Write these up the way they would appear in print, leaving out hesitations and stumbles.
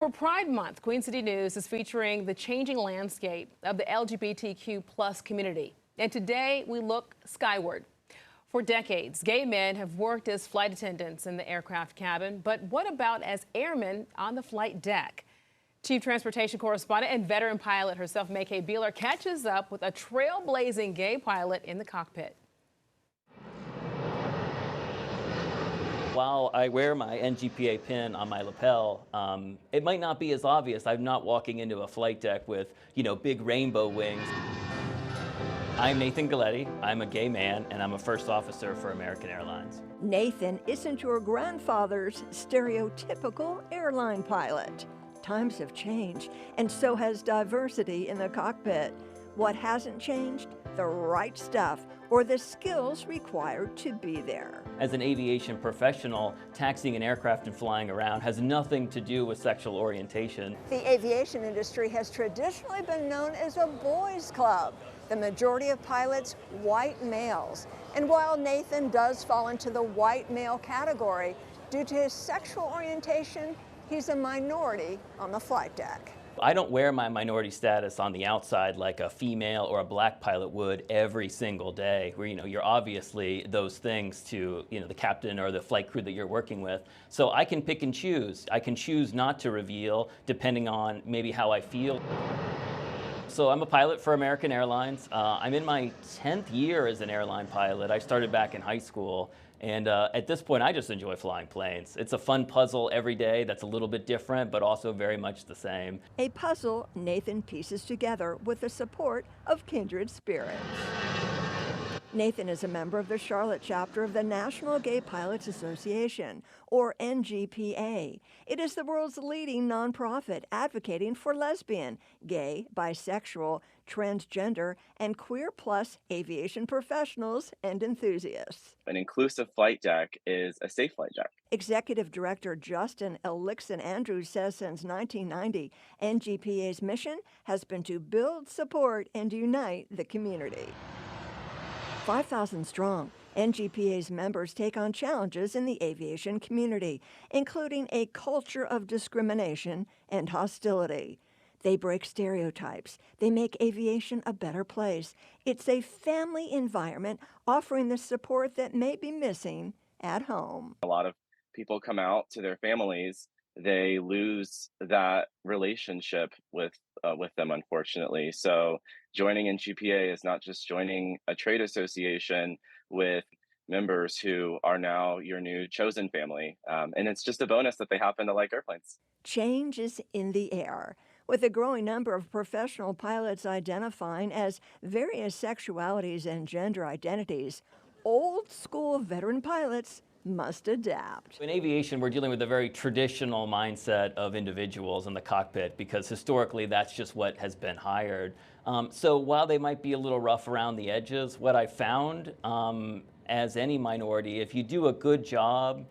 For Pride Month, Queen City News is featuring the changing landscape of the LGBTQ plus community. And today we look skyward. For decades, gay men have worked as flight attendants in the aircraft cabin. But what about as airmen on the flight deck? Chief Transportation Correspondent and veteran pilot herself, May Beeler, catches up with a trailblazing gay pilot in the cockpit. While I wear my NGPA pin on my lapel, it might not be as obvious. I'm not walking into a flight deck with, big rainbow wings. I'm Nathan Galletti. I'm a gay man, and I'm a first officer for American Airlines. Nathan isn't your grandfather's stereotypical airline pilot. Times have changed, and so has diversity in the cockpit. What hasn't changed? The right stuff, or the skills required to be there. As an aviation professional, taxiing an aircraft and flying around has nothing to do with sexual orientation. The aviation industry has traditionally been known as a boys' club. The majority of pilots, white males. And while Nathan does fall into the white male category, due to his sexual orientation, he's a minority on the flight deck. I don't wear my minority status on the outside like a female or a black pilot would every single day, where you're obviously those things to the captain or the flight crew that you're working with. So I can pick and choose. I can choose not to reveal depending on maybe how I feel. So I'm a pilot for American Airlines. I'm in my 10th year as an airline pilot. I started back in high school. And at this point, I just enjoy flying planes. It's a fun puzzle every day that's a little bit different, but also very much the same. A puzzle Nathan pieces together with the support of kindred spirits. Nathan is a member of the Charlotte chapter of the National Gay Pilots Association, or NGPA. It is the world's leading nonprofit advocating for lesbian, gay, bisexual, transgender, and queer plus aviation professionals and enthusiasts. An inclusive flight deck is a safe flight deck. Executive Director Justin Elixon Andrews says since 1990, NGPA's mission has been to build, support, and unite the community. 5,000 strong, NGPA's members take on challenges in the aviation community, including a culture of discrimination and hostility. They break stereotypes. They make aviation a better place. It's a family environment offering the support that may be missing at home. A lot of people come out to their families. They lose that relationship with them, unfortunately. So joining NGPA is not just joining a trade association with members who are now your new chosen family. And it's just a bonus that they happen to like airplanes. Change is in the air, with a growing number of professional pilots identifying as various sexualities and gender identities. Old school veteran pilots must adapt. In aviation, we're dealing with a very traditional mindset of individuals in the cockpit because historically that's just what has been hired. So while they might be a little rough around the edges, what I found as any minority, if you do a good job,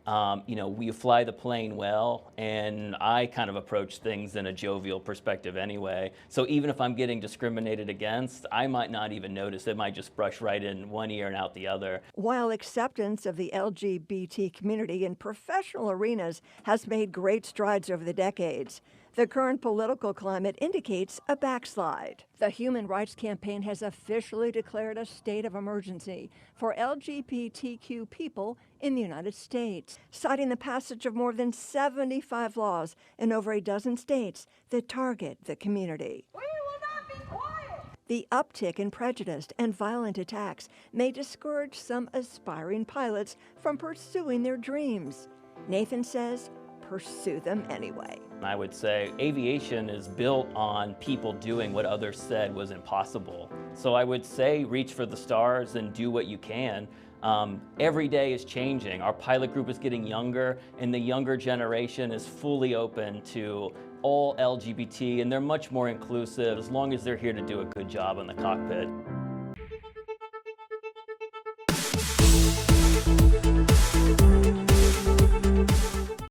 we fly the plane well, and I kind of approach things in a jovial perspective anyway. So even if I'm getting discriminated against, I might not even notice. It might just brush right in one ear and out the other. While acceptance of the LGBT community in professional arenas has made great strides over the decades, the current political climate indicates a backslide. The Human Rights Campaign has officially declared a state of emergency for LGBTQ people in the United States, citing the passage of more than 75 laws in over a dozen states that target the community. We will not be quiet! The uptick in prejudice and violent attacks may discourage some aspiring pilots from pursuing their dreams. Nathan says, pursue them anyway. I would say aviation is built on people doing what others said was impossible. So I would say reach for the stars and do what you can. Every day is changing. Our pilot group is getting younger, and the younger generation is fully open to all LGBT, and they're much more inclusive as long as they're here to do a good job in the cockpit.